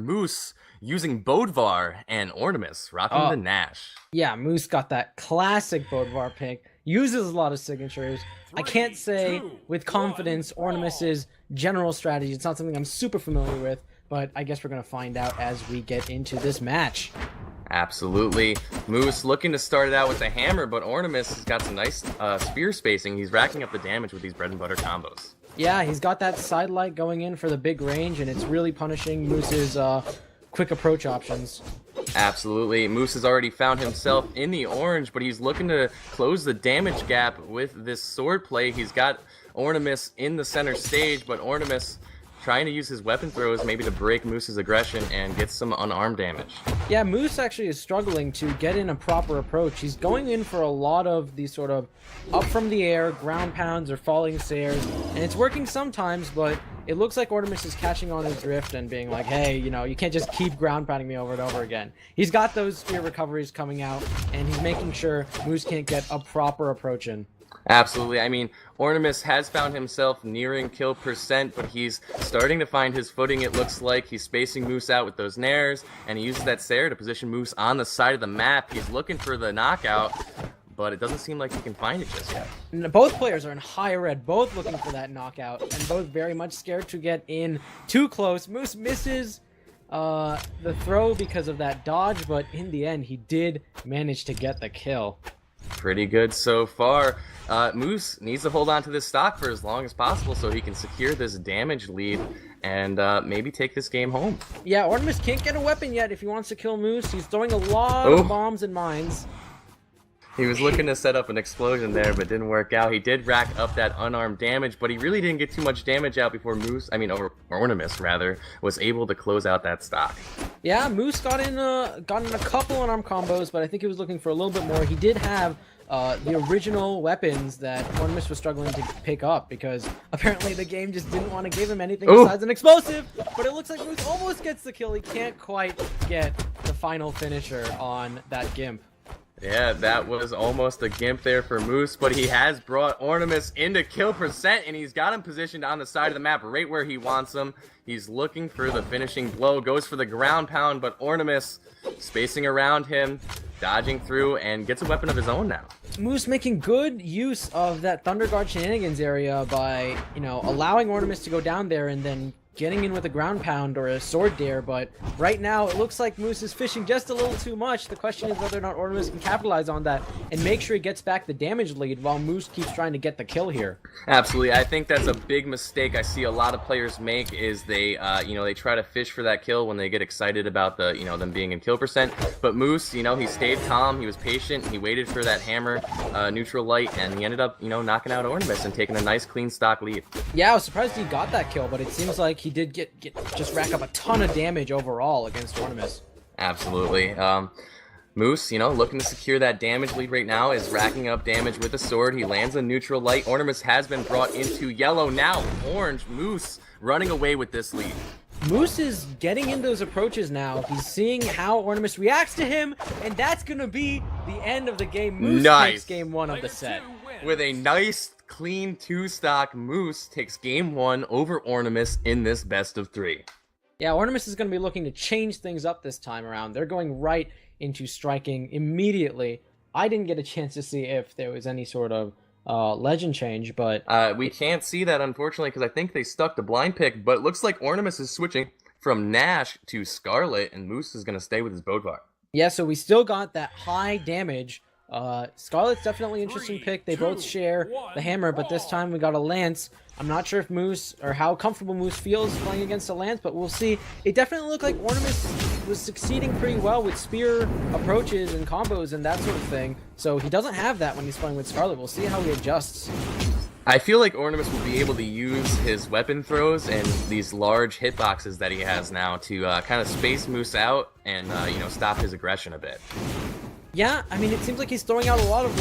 Moose using Bodvar and Ornamus, rocking the Gnash. Yeah, Moose got that classic Bodvar pick. Uses a lot of signatures. I can't say with confidence Ornamus's general strategy. It's not something I'm super familiar with, but I guess we're going to find out as we get into this match. Absolutely. Moose looking to start it out with a hammer, but Ornamus has got some nice spear spacing. He's racking up the damage with these bread and butter combos. Yeah, he's got that side light going in for the big range, and it's really punishing Moose's quick approach options. Absolutely. Moose has already found himself in the orange, but he's looking to close the damage gap with this sword play. He's got Ornamus in the center stage, but Ornamus trying to use his weapon throws maybe to break Moose's aggression and get some unarmed damage. Yeah, Moose actually is struggling to get in a proper approach. He's going in for a lot of these sort of up from the air, ground pounds or falling stairs, and it's working sometimes, but it looks like Ornamus is catching on his drift and being like, hey, you know, you can't just keep ground pounding me over and over again. He's got those spear recoveries coming out, and he's making sure Moose can't get a proper approach in. Absolutely. I mean, Ornamus has found himself nearing kill percent, but he's starting to find his footing, it looks like. He's spacing Moose out with those nairs, and he uses that Sair to position Moose on the side of the map. He's looking for the knockout, but it doesn't seem like he can find it just yet. Both players are in high red, both looking for that knockout, and both very much scared to get in too close. Moose misses the throw because of that dodge, but in the end, he did manage to get the kill. Pretty good so far. Moose needs to hold on to this stock for as long as possible so he can secure this damage lead and maybe take this game home. Yeah, Ornamus can't get a weapon yet if he wants to kill Moose. He's throwing a lot of bombs and mines. He was looking to set up an explosion there, but didn't work out. He did rack up that unarmed damage, but he really didn't get too much damage out before Ornamus rather, was able to close out that stock. Yeah, Moose got in a couple unarmed combos, but I think he was looking for a little bit more. He did have the original weapons that Ornamus was struggling to pick up because apparently the game just didn't want to give him anything besides an explosive. But it looks like Moose almost gets the kill. He can't quite get the final finisher on that Gimp. Yeah, that was almost a gimp there for Moose, but he has brought Ornamus into kill percent, and he's got him positioned on the side of the map right where he wants him. He's looking for the finishing blow, goes for the ground pound, but Ornamus spacing around him, dodging through, and gets a weapon of his own now. Moose making good use of that Thunder Guard shenanigans area by, you know, allowing Ornamus to go down there and then getting in with a ground pound or a sword dare, but right now it looks like Moose is fishing just a little too much. The question is whether or not Ornamus can capitalize on that and make sure he gets back the damage lead while Moose keeps trying to get the kill here. Absolutely. I think that's a big mistake I see a lot of players make is they, they try to fish for that kill when they get excited about the, them being in kill percent. But Moose, he stayed calm, he was patient, he waited for that hammer neutral light, and he ended up, knocking out Ornamus and taking a nice clean stock lead. Yeah, I was surprised he got that kill, but it seems like he did just rack up a ton of damage overall against Ornamus. Absolutely. Moose, looking to secure that damage lead right now, is racking up damage with a sword. He lands a neutral light. Ornamus has been brought into yellow. Now orange. Moose running away with this lead. Moose is getting in those approaches now. He's seeing how Ornamus reacts to him, and that's going to be the end of the game. Moose takes game one of the set. With a nice clean 2-stock, Moose takes game one over Ornamus in this best of 3. Yeah, Ornamus is going to be looking to change things up this time around. They're going right into striking immediately. I didn't get a chance to see if there was any sort of legend change, but we can't see that, unfortunately, because I think they stuck the blind pick, but it looks like Ornamus is switching from Gnash to Scarlet, and Moose is going to stay with his Bodvar. Yeah, so we still got that high damage. Scarlet's definitely an interesting pick. They both share the hammer, but this time we got a lance. I'm not sure if Moose, or how comfortable Moose feels playing against a lance, but we'll see. It definitely looked like Ornamus was succeeding pretty well with spear approaches and combos and that sort of thing. So he doesn't have that when he's playing with Scarlet. We'll see how he adjusts. I feel like Ornamus will be able to use his weapon throws and these large hitboxes that he has now to kind of space Moose out and, stop his aggression a bit. Yeah, I mean, it seems like he's throwing out a lot of,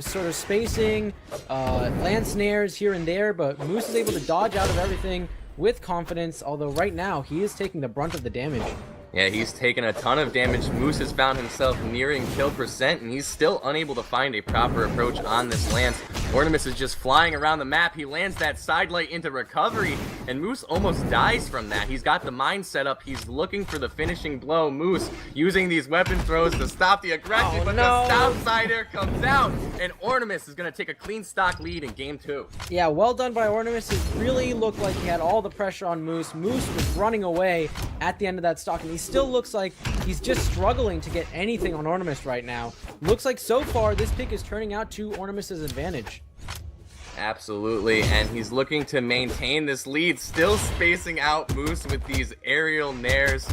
sort of spacing, lance snares here and there, but Moose is able to dodge out of everything with confidence, although right now he is taking the brunt of the damage. Yeah, he's taken a ton of damage. Moose has found himself nearing kill percent, and he's still unable to find a proper approach on this lance. Ornamus is just flying around the map. He lands that side light into recovery, and Moose almost dies from that. He's got the mine set up. He's looking for the finishing blow. Moose using these weapon throws to stop the aggression, but the Southsider comes out, and Ornamus is going to take a clean stock lead in game 2. Yeah, well done by Ornamus. It really looked like he had all the pressure on Moose. Moose was running away at the end of that stock, and he still looks like he's just struggling to get anything on Ornamus right now. Looks like so far this pick is turning out to Ornamus's advantage. Absolutely, and he's looking to maintain this lead, still spacing out Moose with these aerial nairs.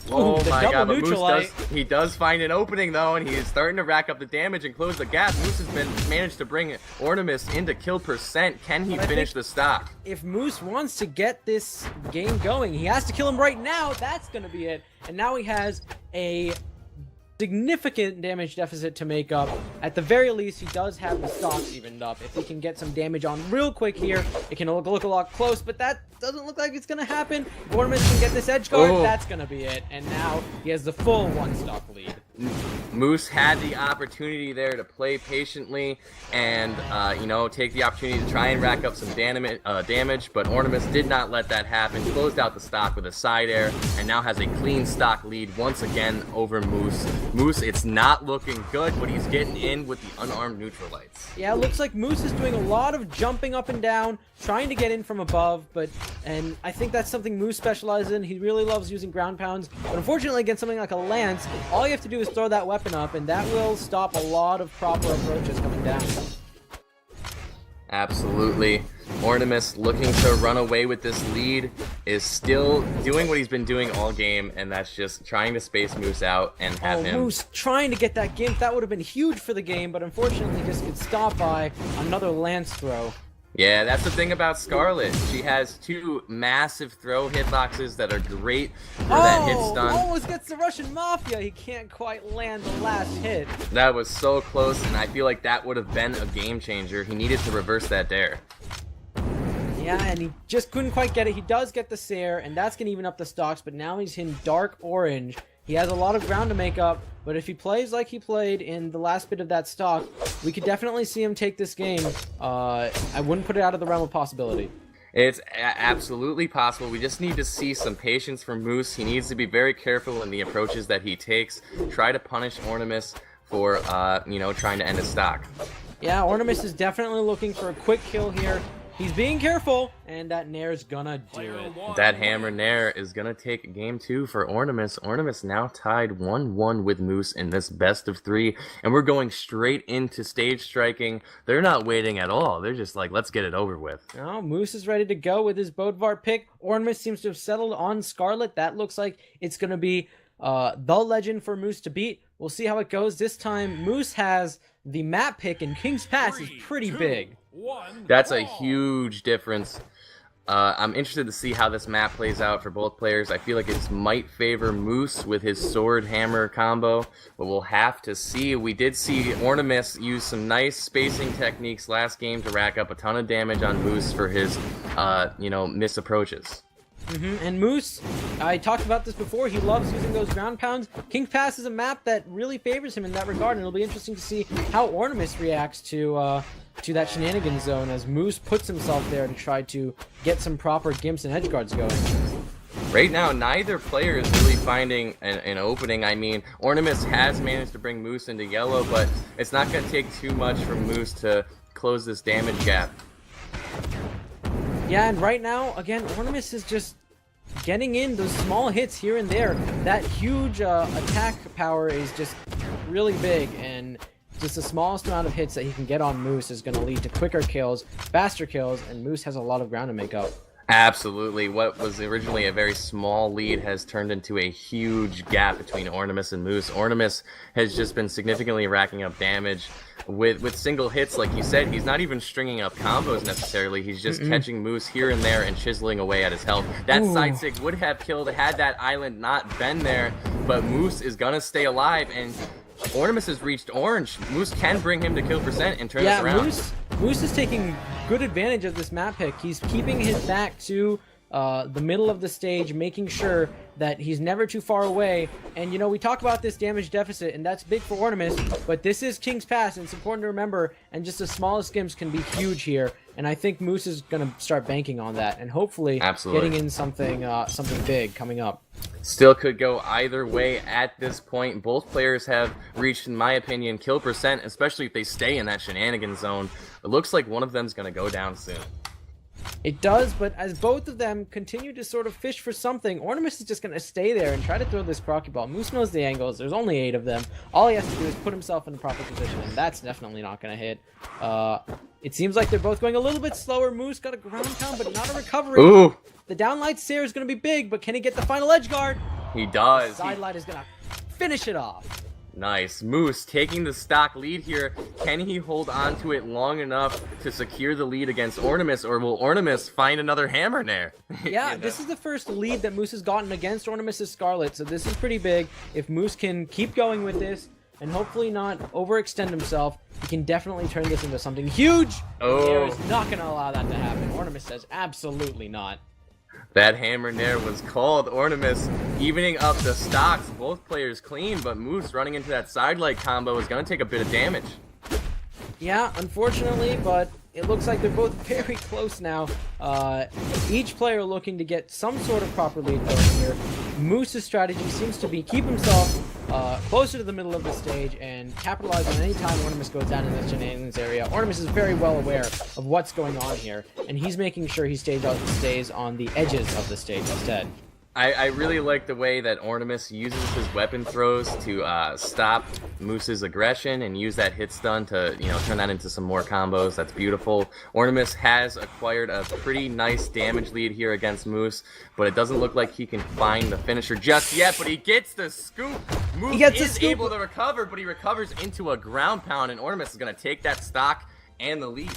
Oh my god, but Moose does find an opening though, and he is starting to rack up the damage and close the gap. Moose has managed to bring Ornamus into kill percent. Can he finish the stock? If Moose wants to get this game going, he has to kill him right now. That's going to be it. And now he has a significant damage deficit to make up. At the very least, he does have the stocks evened up. If he can get some damage on real quick here, it can look a lot close, but that doesn't look like it's going to happen. If Ornamus can get this edge guard, that's going to be it. And now he has the full one stock lead. Moose had the opportunity there to play patiently and, you know, take the opportunity to try and rack up some damage, but Ornamus did not let that happen. Closed out the stock with a side air, and now has a clean stock lead once again over Moose. Moose, it's not looking good, but he's getting in with the unarmed neutralites. Yeah, it looks like Moose is doing a lot of jumping up and down, trying to get in from above, and I think that's something Moose specializes in. He really loves using ground pounds, but unfortunately against something like a lance, all you have to do is throw that weapon up, and that will stop a lot of proper approaches coming down. Absolutely. Ornamus, looking to run away with this lead, is still doing what he's been doing all game, and that's just trying to space Moose out and have him. Moose trying to get that gimp. That would have been huge for the game, but unfortunately just gets stopped by another lance throw. Yeah, that's the thing about Scarlet. She has two massive throw hitboxes that are great for that hit stun. Almost gets the Russian Mafia. He can't quite land the last hit. That was so close, and I feel like that would have been a game changer. He needed to reverse that dare. Yeah, and he just couldn't quite get it. He does get the Sair, and that's going to even up the stocks, but now he's in dark orange. He has a lot of ground to make up, but if he plays like he played in the last bit of that stock, we could definitely see him take this game. I wouldn't put it out of the realm of possibility. It's absolutely possible. We just need to see some patience from Moose. He needs to be very careful in the approaches that he takes. Try to punish Ornamus for, you know, trying to end his stock. Yeah, Ornamus is definitely looking for a quick kill here. He's being careful, and that Nair's gonna do it. That hammer Nair is gonna take game 2 for Ornamus. Ornamus now tied 1-1 with Moose in this best of 3, and we're going straight into stage striking. They're not waiting at all. They're just like, let's get it over with. Oh, Moose is ready to go with his Bodvar pick. Ornamus seems to have settled on Scarlet. That looks like it's gonna be the legend for Moose to beat. We'll see how it goes. This time, Moose has the map pick, and King's Pass is pretty big. That's a huge difference. I'm interested to see how this map plays out for both players. I feel like it might favor Moose with his sword hammer combo, but we'll have to see. We did see Ornamus use some nice spacing techniques last game to rack up a ton of damage on Moose for his, you know, missed approaches. And Moose, I talked about this before, he loves using those ground pounds. King's Pass is a map that really favors him in that regard, and it'll be interesting to see how Ornamus reacts to that shenanigans zone as Moose puts himself there to try to get some proper gimps and edgeguards going. Right now, neither player is really finding an opening. I mean, Ornamus has managed to bring Moose into yellow, but it's not going to take too much from Moose to close this damage gap. Yeah, and right now, again, Ornamus is just getting in those small hits here and there. That huge attack power is just really big, and just the smallest amount of hits that he can get on Moose is going to lead to quicker kills, faster kills, and Moose has a lot of ground to make up. Absolutely. What was originally a very small lead has turned into a huge gap between Ornamus and Moose. Ornamus has just been significantly racking up damage with single hits. Like you said, he's not even stringing up combos necessarily. He's just catching Moose here and there and chiseling away at his health. That side sig would have killed had that island not been there, but Moose is going to stay alive, and Ornamus has reached orange. Moose can bring him to kill percent and turn this around. Moose is taking good advantage of this map pick. He's keeping his back to the middle of the stage, making sure that he's never too far away. And, you know, we talk about this damage deficit, and that's big for Ornamus, but this is King's Pass, and it's important to remember, and just the smallest skims can be huge here. And I think Moose is going to start banking on that, and hopefully getting in something something big coming up. Still could go either way at this point. Both players have reached, in my opinion, kill percent, especially if they stay in that shenanigan zone. It looks like one of them's going to go down soon. It does, but as both of them continue to sort of fish for something, Ornamus is just going to stay there and try to throw this crocky ball. Moose knows the angles. There's only 8 of them. All he has to do is put himself in the proper position, and that's definitely not going to hit. It seems like they're both going a little bit slower. Moose got a ground pound, but not a recovery. Ooh! The downlight stare is going to be big, but can he get the final edge guard? He does. The side light is going to finish it off. Nice. Moose taking the stock lead here. Can he hold on to it long enough to secure the lead against Ornamus, or will Ornamus find another hammer there? Yeah, this is the first lead that Moose has gotten against Ornamus' Scarlet, so this is pretty big. If Moose can keep going with this and hopefully not overextend himself, he can definitely turn this into something huge. Oh. Nair is not going to allow that to happen. Ornamus says absolutely not. That hammer Nair was called. Ornamus evening up the stocks. Both players clean, but Moose running into that sidelight combo is going to take a bit of damage. Yeah, unfortunately, but it looks like they're both very close now. Each player looking to get some sort of proper lead going here. Moose's strategy seems to be keep himself closer to the middle of the stage and capitalize on any time Ornamus goes down in the shenanigans area. Ornamus is very well aware of what's going on here, and he's making sure he stays on the edges of the stage instead. I really like the way that Ornamus uses his weapon throws to stop Moose's aggression and use that hit stun to, you know, turn that into some more combos. That's beautiful. Ornamus has acquired a pretty nice damage lead here against Moose, but it doesn't look like he can find the finisher just yet, but he gets the scoop. Moose is able to recover, but he recovers into a ground pound, and Ornamus is going to take that stock and the lead.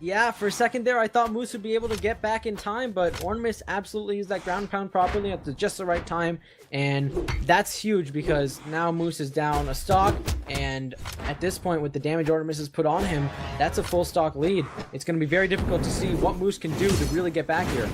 Yeah, for a second there, I thought Moose would be able to get back in time, but Ornamus absolutely used that ground pound properly at just the right time, and that's huge because now Moose is down a stock, and at this point, with the damage Ornamus has put on him, that's a full stock lead. It's going to be very difficult to see what Moose can do to really get back here.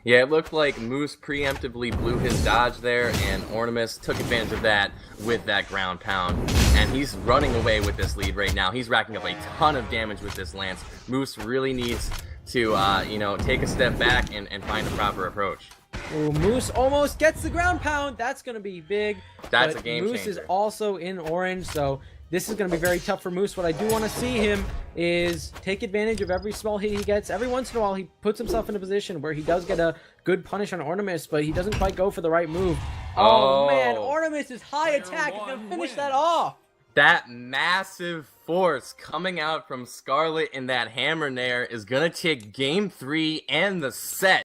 Yeah, it looked like Moose preemptively blew his dodge there, and Ornamus took advantage of that with that ground pound. And he's running away with this lead right now. He's racking up a ton of damage with this lance. Moose really needs to, you know, take a step back and find a proper approach. Ooh, Moose almost gets the ground pound. That's going to be big. That's a game changer. Moose is also in orange, so this is going to be very tough for Moose. What I do want to see him is take advantage of every small hit he gets. Every once in a while, he puts himself in a position where he does get a good punish on Ornamus, but he doesn't quite go for the right move. Oh man, Ornamus is high attack. He's going to finish that off. That massive force coming out from Scarlet in that hammer Nair is going to take game 3 and the set.